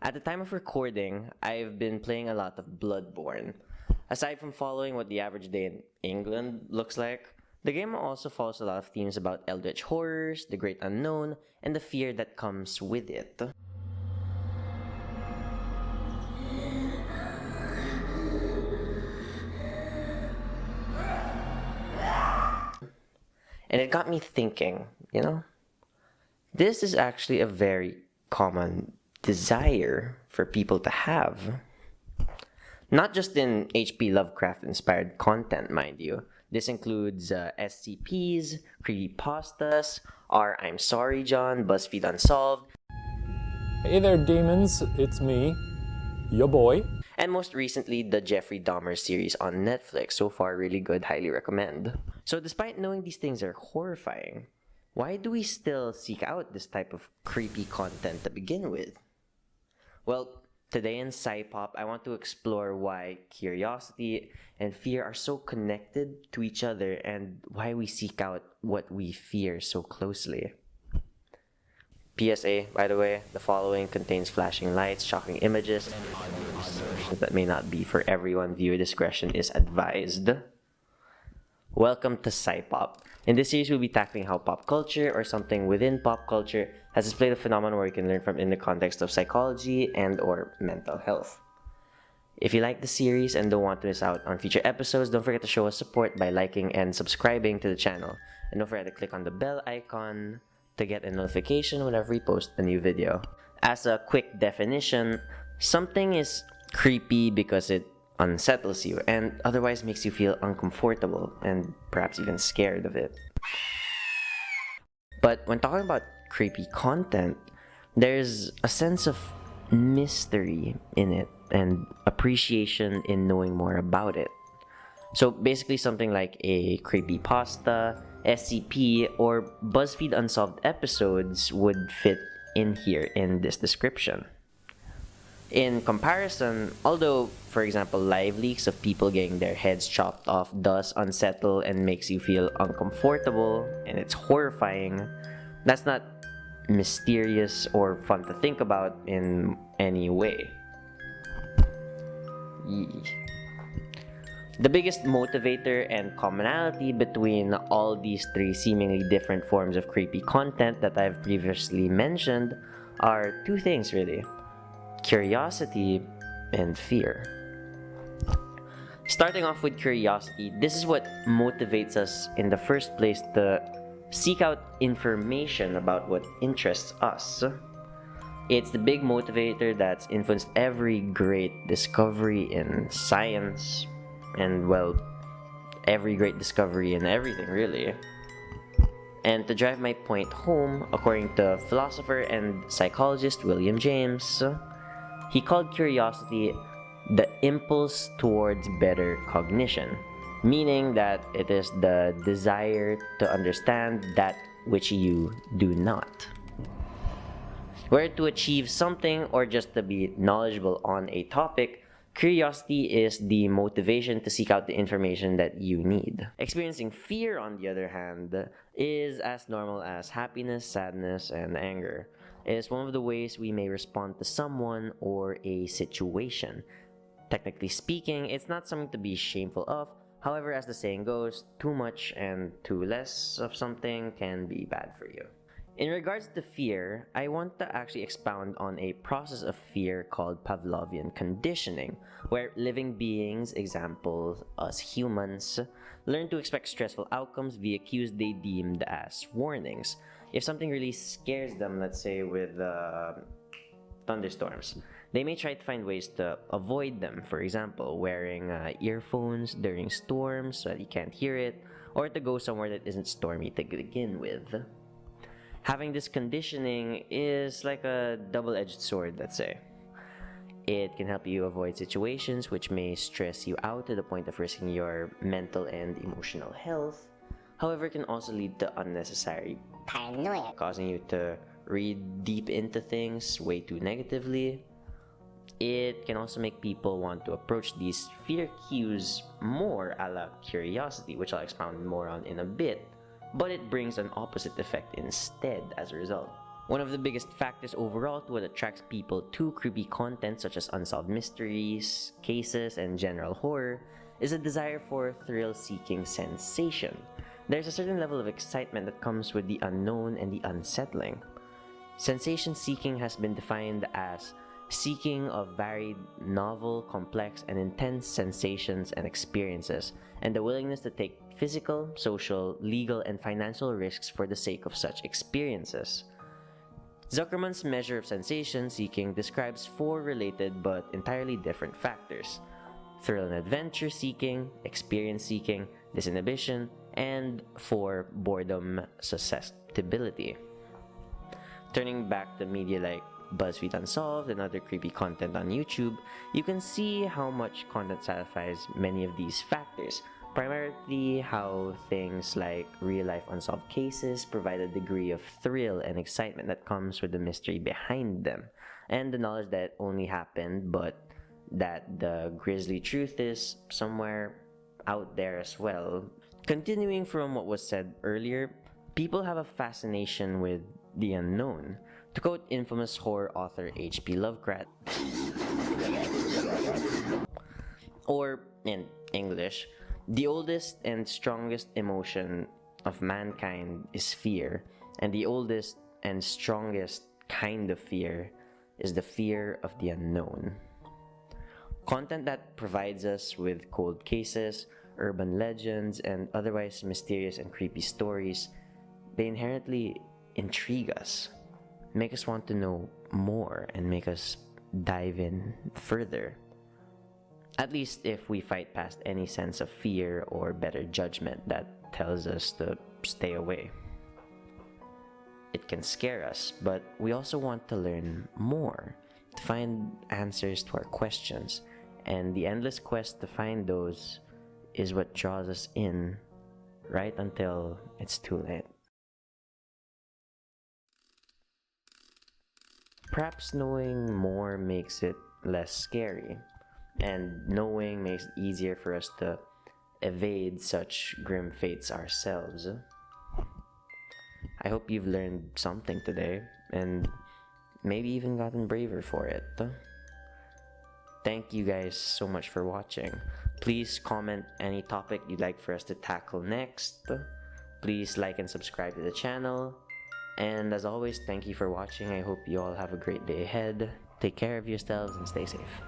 At the time of recording, I've been playing a lot of Bloodborne. Aside from following what the average day in England looks like, the game also follows a lot of themes about eldritch horrors, the great unknown, and the fear that comes with it. And it got me thinking, this is actually a very common desire for people to have. Not just in H.P. Lovecraft-inspired content, mind you. This includes SCPs, creepypastas, our I'm Sorry John, BuzzFeed Unsolved. Hey there, demons. It's me, your boy. And most recently, the Jeffrey Dahmer series on Netflix. So far, really good, highly recommend. So despite knowing these things are horrifying, why do we still seek out this type of creepy content to begin with? Well, today in PsyPop, I want to explore why curiosity and fear are so connected to each other and why we seek out what we fear so closely. PSA, by the way, the following contains flashing lights, shocking images, and audio distortions that may not be for everyone. Viewer discretion is advised. Welcome to PsyPop. In this series, we'll be tackling how pop culture or something within pop culture has displayed a phenomenon where you can learn from in the context of psychology and or mental health. If you like the series and don't want to miss out on future episodes, don't forget to show us support by liking and subscribing to the channel. And don't forget to click on the bell icon to get a notification whenever we post a new video. As a quick definition, something is creepy because it unsettles you and otherwise makes you feel uncomfortable and perhaps even scared of it. But when talking about creepy content, there's a sense of mystery in it and appreciation in knowing more about it. So basically something like a creepypasta, SCP, or BuzzFeed Unsolved episodes would fit in here in this description. In comparison, although, for example, live leaks of people getting their heads chopped off does unsettle and makes you feel uncomfortable and it's horrifying, that's not mysterious or fun to think about in any way. The biggest motivator and commonality between all these three seemingly different forms of creepy content that I've previously mentioned are two things really: curiosity and fear. Starting off with curiosity, this is what motivates us in the first place to seek out information about what interests us. It's the big motivator that's influenced every great discovery in science, and well, every great discovery in everything really. And to drive my point home, according to philosopher and psychologist William James, he called curiosity the impulse towards better cognition, meaning that it is the desire to understand that which you do not. Whether to achieve something or just to be knowledgeable on a topic, curiosity is the motivation to seek out the information that you need. Experiencing fear, on the other hand, is as normal as happiness, sadness, and anger. It is one of the ways we may respond to someone or a situation. Technically speaking, it's not something to be shameful of. However, as the saying goes, too much and too less of something can be bad for you. In regards to fear, I want to actually expound on a process of fear called Pavlovian conditioning, where living beings, examples us humans, learn to expect stressful outcomes via cues they deemed as warnings. If something really scares them, let's say with thunderstorms, they may try to find ways to avoid them. For example, wearing earphones during storms so that you can't hear it, or to go somewhere that isn't stormy to begin with. Having this conditioning is like a double-edged sword, let's say. It can help you avoid situations which may stress you out to the point of risking your mental and emotional health. However, it can also lead to unnecessary paranoia, causing you to read deep into things way too negatively. It can also make people want to approach these fear cues more a la curiosity, which I'll expound more on in a bit, but it brings an opposite effect instead as a result. One of the biggest factors overall to what attracts people to creepy content such as unsolved mysteries, cases, and general horror is a desire for thrill-seeking sensation. There's a certain level of excitement that comes with the unknown and the unsettling. Sensation seeking has been defined as seeking of varied, novel, complex, and intense sensations and experiences, and the willingness to take physical, social, legal, and financial risks for the sake of such experiences. Zuckerman's measure of sensation seeking describes 4 related but entirely different factors: thrill and adventure seeking, experience seeking, disinhibition, and 4 boredom susceptibility. Turning back to media like BuzzFeed Unsolved and other creepy content on YouTube, you can see how much content satisfies many of these factors. Primarily how things like real-life unsolved cases provide a degree of thrill and excitement that comes with the mystery behind them, and the knowledge that it only happened, but that the grisly truth is somewhere out there as well. Continuing from what was said earlier, people have a fascination with the unknown. To quote infamous horror author H.P. Lovecraft, or in English, the oldest and strongest emotion of mankind is fear, and the oldest and strongest kind of fear is the fear of the unknown. Content that provides us with cold cases, urban legends, and otherwise mysterious and creepy stories, they inherently intrigue us, make us want to know more, and make us dive in further. At least if we fight past any sense of fear or better judgment that tells us to stay away. It can scare us, but we also want to learn more, to find answers to our questions, and the endless quest to find those is what draws us in right until it's too late. Perhaps knowing more makes it less scary, and knowing makes it easier for us to evade such grim fates ourselves. I hope you've learned something today, and maybe even gotten braver for it. Thank you guys so much for watching. Please comment any topic you'd like for us to tackle next. Please like and subscribe to the channel. And as always, thank you for watching. I hope you all have a great day ahead. Take care of yourselves and stay safe.